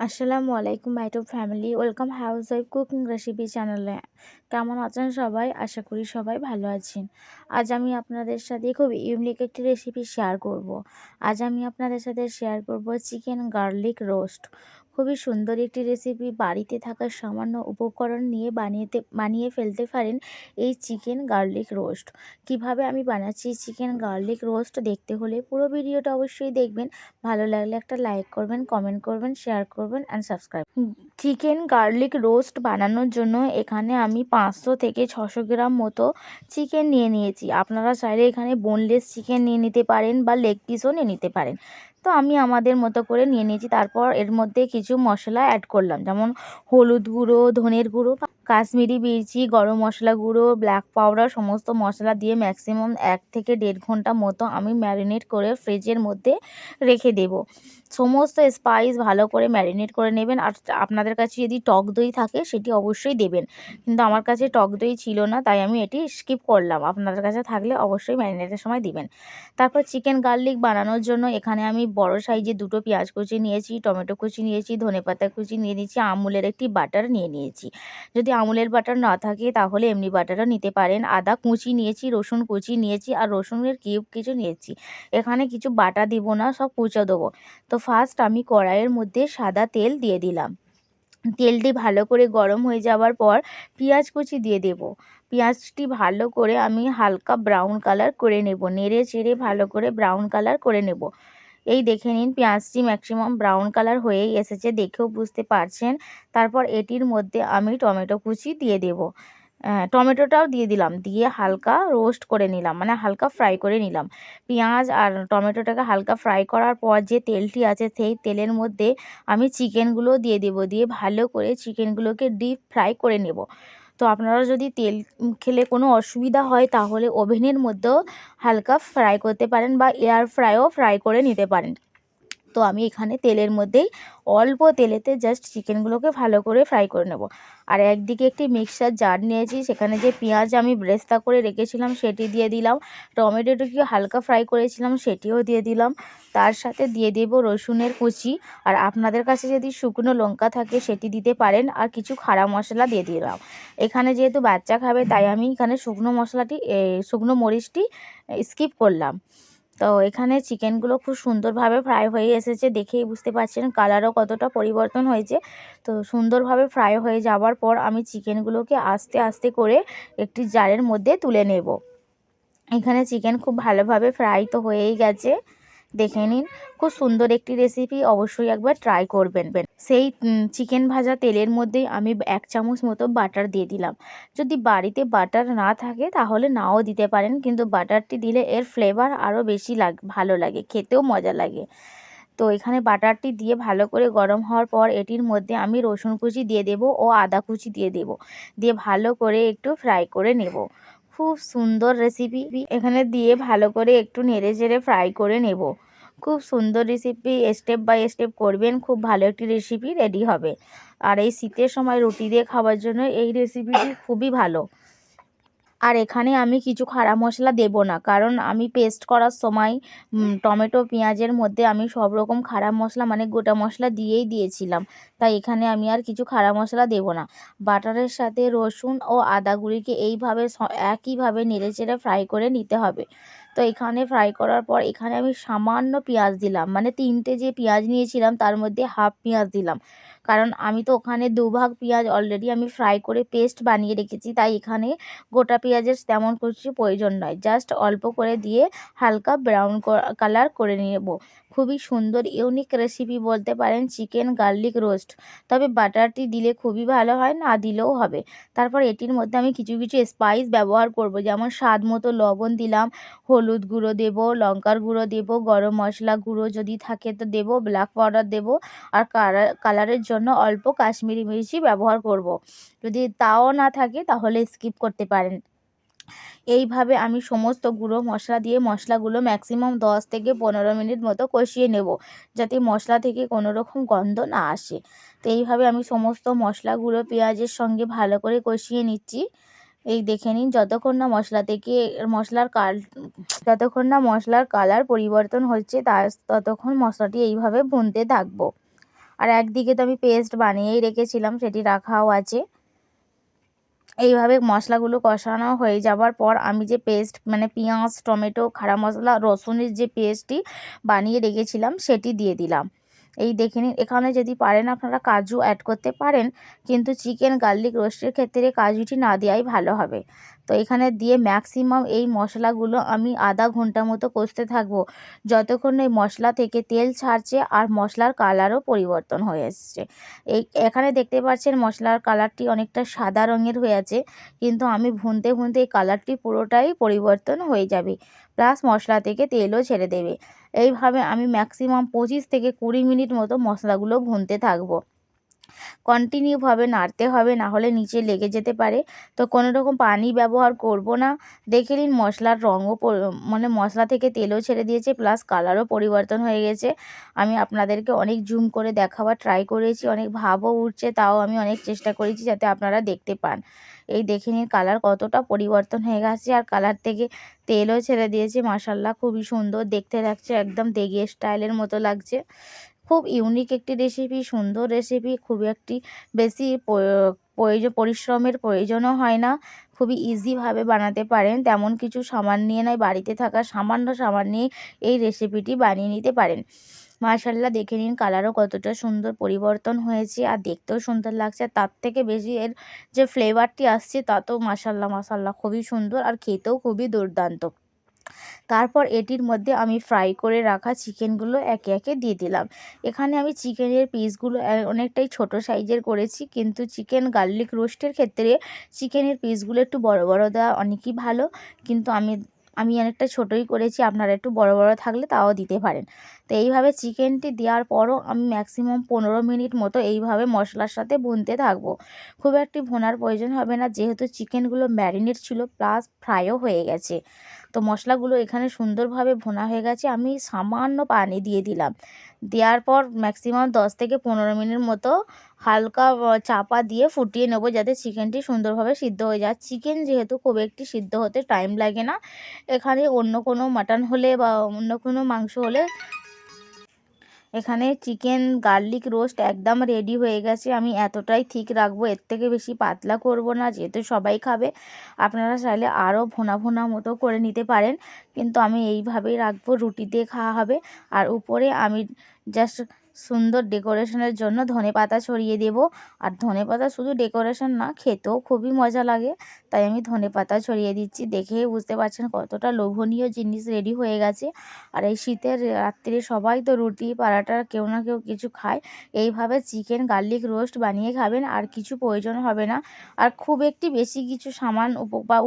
আসসালামু আলাইকুম মাই টু family, welcome house wife cooking recipe চ্যানেলে। কেমন আছেন সবাই? আশা করি সবাই ভালো আছেন। আজ আমি আপনাদের সাথে খুব ইউনিক একটি রেসিপি শেয়ার করব। আজ আমি আপনাদের সাথে শেয়ার করব চিকেন গার্লিক রোস্ট। খুবই সুন্দর একটি রেসিপি, বাড়িতে থাকা সামান্য উপকরণ নিয়ে বানিয়ে ফেলতে পারেন এই চিকেন গার্লিক রোস্ট। কিভাবে আমি বানাচ্ছি চিকেন গার্লিক রোস্ট দেখতে হলে পুরো ভিডিওটা অবশ্যই দেখবেন। ভালো লাগলে একটা লাইক করবেন, কমেন্ট করবেন, শেয়ার করবেন and subscribe. Chicken garlic roast বানানোর জন্য এখানে আমি 500 থেকে 600 গ্রাম মতো চিকেন নিয়ে নিয়েছি। আপনারা চাইলে এখানে বোনলেস চিকেন নিয়ে নিতে পারেন বা লেগ পিসও নিয়ে নিতে পারেন। তো আমি আমাদের মতো করে নিয়ে নিয়েছি। তারপর এর মধ্যে কিছু মশলা অ্যাড করলাম, যেমন হলুদ গুঁড়ো, ধনের গুঁড়ো, কাশ্মীরি মির্চি, গরম মশলা গুঁড়ো, ব্ল্যাক পাউডার, সমস্ত মশলা দিয়ে ম্যাক্সিমাম 1 থেকে 1.5 ঘন্টা মতো আমি ম্যারিনেট করে ফ্রিজের মধ্যে রেখে দেব। সমস্ত স্পাইস ভালো করে ম্যারিনেট করে নেবেন। আর আপনাদের কাছে যদি টক দই থাকে সেটি অবশ্যই দেবেন, কিন্তু আমার কাছে টক দই ছিল না, তাই আমি এটি স্কিপ করলাম। আপনাদের কাছে থাকলে অবশ্যই ম্যারিনেটের সময় দিবেন। তারপর চিকেন গার্লিক বানানোর জন্য এখানে আমি বড় সাইজে 2টো পেঁয়াজ কুচি নিয়েছি, টমেটো কুচি নিয়েছি, ধনেপাতা কুচি নিয়ে নিয়েছি, আমুলের একটি বাটার নিয়ে নিয়েছি। যদি আমুলের বাটার না থাকে তাহলে এমনি বাটারও নিতে পারেন। আদা কুচি নিয়েছি, রসুন কুচি নিয়েছি, আর রসুনের কিউব কিছু নিয়েছি। এখানে কিছু বাটা দিব না, সব কুচো দেবো। তো ফার্স্ট আমি কড়াইয়ের মধ্যে সাদা তেল দিয়ে দিলাম। তেলটি ভালো করে গরম হয়ে যাওয়ার পর পেঁয়াজ কুচি দিয়ে দেব। পেঁয়াজটি ভালো করে আমি হালকা ব্রাউন কালার করে নেব, নেড়ে চেড়ে ভালো করে ব্রাউন কালার করে নেব। এই দেখে নিন, পেঁয়াজটি ম্যাক্সিমাম ব্রাউন কালার হয়েই এসেছে, দেখেও বুঝতে পারছেন। তারপর এটির মধ্যে আমি টমেটো কুচি দিয়ে দেব। টমেটোটাও দিয়ে দিলাম, দিয়ে হালকা রোস্ট করে নিলাম, মানে হালকা ফ্রাই করে নিলাম। পেঁয়াজ আর টমেটোটাকে হালকা ফ্রাই করার পর যে তেলটি আছে সেই তেলের মধ্যে আমি চিকেনগুলো দিয়ে দেব, দিয়ে ভালো করে চিকেনগুলোকে ডিপ ফ্রাই করে নেব। তো আপনারা যদি তেল খেলে কোনো অসুবিধা হয় তাহলে ওভেনের মধ্যেও হালকা ফ্রাই করতে পারেন বা এয়ার ফ্রাইও ফ্রাই করে নিতে পারেন। তো আমি এখানে তেলের মধ্যেই অল্প তেলেতে জাস্ট চিকেনগুলোকে ভালো করে ফ্রাই করে নেব। আর একদিকে একটি মিক্সার জার নিয়েছি, সেখানে যে পেঁয়াজ আমি ব্রেস্তা করে রেখেছিলাম সেটি দিয়ে দিলাম, টমেটোটিকে হালকা ফ্রাই করেছিলাম সেটিও দিয়ে দিলাম। তার সাথে দিয়ে দেব রসুনের কুচি, আর আপনাদের কাছে যদি শুকনো লঙ্কা থাকে সেটি দিতে পারেন, আর কিছু খাড়া মশলা দিয়ে দিলাম। এখানে যেহেতু বাচ্চা খাবে তাই আমি এখানে শুকনো মরিচটি স্কিপ করলাম। তো এখানে চিকেনগুলো খুব সুন্দরভাবে ফ্রাই হয়ে এসেছে, দেখেই বুঝতে পারছেন কালারও কতটা পরিবর্তন হয়েছে। তো সুন্দরভাবে ফ্রাই হয়ে যাওয়ার পর আমি চিকেনগুলোকে আস্তে আস্তে করে একটি জারের মধ্যে তুলে নেব। এখানে চিকেন খুব ভালোভাবে ফ্রাই তো হয়েই গেছে, দেখে নিন। খুব সুন্দর একটি রেসিপি, অবশ্যই একবার ট্রাই করবেন। সেই চিকেন ভাজা তেলের মধ্যেই আমি 1 চামচ মতো বাটার দিয়ে দিলাম। যদি বাড়িতে বাটার না থাকে তাহলে নাও দিতে পারেন, কিন্তু বাটারটি দিলে এর ফ্লেভার আরও বেশি ভালো লাগে, খেতেও মজা লাগে। তো এখানে বাটারটি দিয়ে ভালো করে গরম হওয়ার পর এটির মধ্যে আমি রসুন কুচি দিয়ে দেব ও আদা কুচি দিয়ে দেব, দিয়ে ভালো করে একটু ফ্রাই করে নেব। খুব সুন্দর রেসিপি, এখানে দিয়ে ভালো করে একটু নেড়ে চেড়ে ফ্রাই করে নেব। খুব সুন্দর রেসিপি, স্টেপ বাই স্টেপ করবেন, খুব ভালো একটি রেসিপি রেডি হবে। আর এই শীতের সময় রুটি দিয়ে খাওয়ার জন্য এই রেসিপিটি খুবই ভালো। আর এখানে আমি কিছু খাড়া মশলা দেব না, কারণ আমি পেস্ট করার সময় টমেটো পেঁয়াজের মধ্যে আমি সব রকম খাড়া মশলা মানে গোটা মশলা দিয়েই দিয়েছিলাম, তাই এখানে আমি আর কিছু খাড়া মশলা দেব না। বাটারের সাথে রসুন ও আদা গুঁড়িকে এইভাবে একইভাবে নেড়েচেড়ে ফ্রাই করে নিতে হবে। তো এখানে ফ্রাই করার পর এখানে আমি সামান্য পেঁয়াজ দিলাম, মানে 3টে যে পেঁয়াজ নিয়েছিলাম তার মধ্যে হাফ পেঁয়াজ দিলাম, কারণ আমি তো ওখানে 2 ভাগ পেঁয়াজ অলরেডি আমি ফ্রাই করে পেস্ট বানিয়ে রেখেছি, তাই এখানে গোটা পেঁয়াজের তেমন কিছু প্রয়োজন নয়, জাস্ট অল্প করে দিয়ে হালকা ব্রাউন কালার করে নেব। খুবই সুন্দর ইউনিক রেসিপি বলতে পারেন চিকেন গার্লিক রোস্ট। তবে বাটারটি দিলে খুবই ভালো হয়, না দিলেও হবে। তারপর এটির মধ্যে আমি কিছু কিছু স্পাইস ব্যবহার করব, যেমন স্বাদ মতো লবণ দিলাম, হলুদ গুঁড়ো দেব, লঙ্কার গুঁড়ো দেব, গরম মশলা গুঁড়ো যদি থাকে তো দেব, ব্ল্যাক পাউডার দেব, আর কালারের জন্য অল্প কাশ্মীরি মির্চি ব্যবহার করব। যদি তাও না থাকে তাহলে স্কিপ করতে পারেন। এইভাবে আমি সমস্ত গুঁড়ো মশলা দিয়ে মশলাগুলো ম্যাক্সিমাম 10 থেকে 15 মিনিট মতো কষিয়ে নেব, যাতে মশলা থেকে কোনো রকম গন্ধ না আসে। তো এইভাবে আমি সমস্ত মশলাগুলো পেঁয়াজের সঙ্গে ভালো করে কষিয়ে নিচ্ছি। এই দেখে নিন, যতক্ষণ না মশলার কালার পরিবর্তন হচ্ছে ততক্ষণ মশলাটি এইভাবে ভুনতে থাকবো। আর একদিকে তো আমি পেস্ট বানিয়েই রেখেছিলাম, সেটি রাখাও আছে। এইভাবে মশলাগুলো কষানো হয়ে যাবার পর আমি যে পেস্ট মানে পেঁয়াজ, টমেটো, খাড়া মশলা, রসুনের যে পেস্টটি বানিয়ে রেখেছিলাম সেটি দিয়ে দিলাম। এই দেখে নিন, এখানে যদি পারেন আপনারা কাজু অ্যাড করতে পারেন, কিন্তু চিকেন গার্লিক রোস্টের ক্ষেত্রে কাজুটি না দেওয়াই ভালো হবে। তো এখানে দিয়ে ম্যাক্সিমাম এই মশলাগুলো আমি আধা ঘন্টা মতো কষতে থাকবো, যতক্ষণ এই মশলা থেকে তেল ছাড়ছে আর মশলার কালারও পরিবর্তন হয়ে এসছে। এখানে দেখতে পাচ্ছেন মশলার কালারটি অনেকটা সাদা রঙের হয়ে আছে, কিন্তু আমি ভুনতে ভুনতে এই কালারটি পুরোটাই পরিবর্তন হয়ে যাবে, প্লাস মশলা থেকে তেলও ছেড়ে দেবে। এইভাবে আমি ম্যাক্সিমাম 25 থেকে 20 মিনিট মতো মশলাগুলো ভুনতে থাকবো। কন্টিনিউভাবে নাড়তে হবে, না হলে নিচে লেগে যেতে পারে। তো কোনো রকম পানি ব্যবহার করব না। দেখে নিন মশলার রঙও মানে মশলা থেকে তেলও ছেড়ে দিয়েছে, প্লাস কালারও পরিবর্তন হয়ে গেছে। আমি আপনাদেরকে অনেক জুম করে দেখাবার ট্রাই করেছি, অনেক ভাবও উঠছে, তাও আমি অনেক চেষ্টা করেছি যাতে আপনারা দেখতে পান। এই দেখে নিন কালার কতটা পরিবর্তন হয়ে গেছে, আর কালার থেকে তেলও ছেড়ে দিয়েছে। মাশাআল্লাহ, খুবই সুন্দর দেখতে লাগছে, একদম দেগি স্টাইলের মতো লাগছে। খুব ইউনিক একটি রেসিপি, সুন্দর রেসিপি, খুবই একটি বেশি পরিশ্রমের প্রয়োজনও হয় না। খুবই ইজিভাবে বানাতে পারেন, তেমন কিছু সামান নিয়ে নয়, বাড়িতে থাকা সামান্য সামান নিয়ে এই রেসিপিটি বানিয়ে নিতে পারেন। মাশাআল্লাহ, দেখে নিন কালারও কতটা সুন্দর পরিবর্তন হয়েছে, আর দেখতেও সুন্দর লাগছে। তার থেকে বেশি এর যে ফ্লেভারটি আসছে তা তো মাশাআল্লাহ মাশাআল্লাহ খুবই সুন্দর, আর খেতেও খুবই দুর্দান্ত। তারপর এটির মধ্যে আমি ফ্রাই করে রাখা চিকেনগুলো একে একে দিয়ে দিলাম। এখানে আমি চিকেনের পিসগুলো অনেকটাই ছোট সাইজের করেছি, কিন্তু চিকেন গার্লিক রোস্টের ক্ষেত্রে চিকেনের পিসগুলো একটু বড় বড় দেওয়া অনেকই ভালো, কিন্তু আমি অনেকটা ছোটোই করেছি, আপনারা একটু বড় বড় থাকলে তাও দিতে পারেন। তো এইভাবে চিকেনটি দেওয়ার পরও আমি ম্যাক্সিমাম 15 মিনিট মতো এইভাবে মশলার সাথে ভুনতে থাকবো। খুব একটি ভোনার প্রয়োজন হবে না, যেহেতু চিকেনগুলো ম্যারিনেট ছিল প্লাস ফ্রাইও হয়ে গেছে। তো মশলাগুলো এখানে সুন্দরভাবে ভুনা হয়ে গেছে। আমি সামান্য পানি দিয়ে দিলাম। দেওয়ার পর ম্যাক্সিমাম 10 থেকে 15 মিনিট মতো হালকা চাপা দিয়ে ফুটিয়ে নেবো, যাতে চিকেনটি সুন্দরভাবে সিদ্ধ হয়ে যায়। চিকেন যেহেতু খুব একটি সিদ্ধ হতে টাইম লাগে না। এখানে অন্য কোনো মাটন হলে বা অন্য কোনো মাংস হলে, এখানে চিকেন গার্লিক রোস্ট একদম রেডি হয়ে গেছে। আমি এতটাই ঠিক রাখবো, এর থেকে বেশি পাতলা করব না, যেহেতু সবাই খাবে। আপনারা চাইলে আরও ভোনা ভোনা মতো করে নিতে পারেন, কিন্তু আমি এইভাবেই রাখবো, রুটি দিয়ে খাওয়া হবে। আর উপরে আমি জাস্ট সুন্দর ডেকোরেশনের জন্য ধনেপাতা ছড়িয়ে দেব। আর ধনেপাতা শুধু ডেকোরেশন না, খেতেও খুবই মজা লাগে, তাই আমি ধনেপাতা ছড়িয়ে দিচ্ছি। দেখেই বুঝতে পারছেন কতটা লোভনীয় জিনিস রেডি হয়ে গেছে। আর এই শীতের রাত্রে সবাই তো রুটি পরাটা কেউ না কেউ কিছু খায়। এইভাবে চিকেন গার্লিক রোস্ট বানিয়ে খাবেন, আর কিছু প্রয়োজন হবে না। আর খুব একটি বেশি কিছু সামান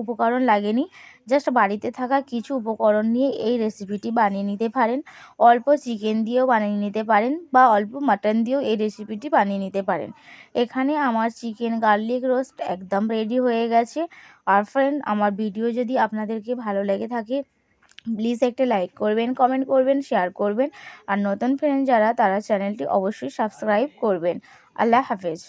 উপকরণ লাগেনি, জাস্ট বাড়িতে থাকা কিছু উপকরণ নিয়ে এই রেসিপিটি বানিয়ে নিতে পারেন। অল্প চিকেন দিয়েও বানিয়ে নিতে পারেন, বা অল্প মাটন দিয়েও এই রেসিপিটি বানিয়ে নিতে পারেন। এখানে আমার চিকেন গার্লিক রোস্ট একদম রেডি হয়ে গেছে। আর ফ্রেন্ড, আমার ভিডিও যদি আপনাদেরকে ভালো লেগে থাকে, প্লিজ একটা লাইক করবেন, কমেন্ট করবেন, শেয়ার করবেন। আর নতুন ফ্রেন্ড যারা, তারা চ্যানেলটি অবশ্যই সাবস্ক্রাইব করবেন। আল্লাহ হাফেজ।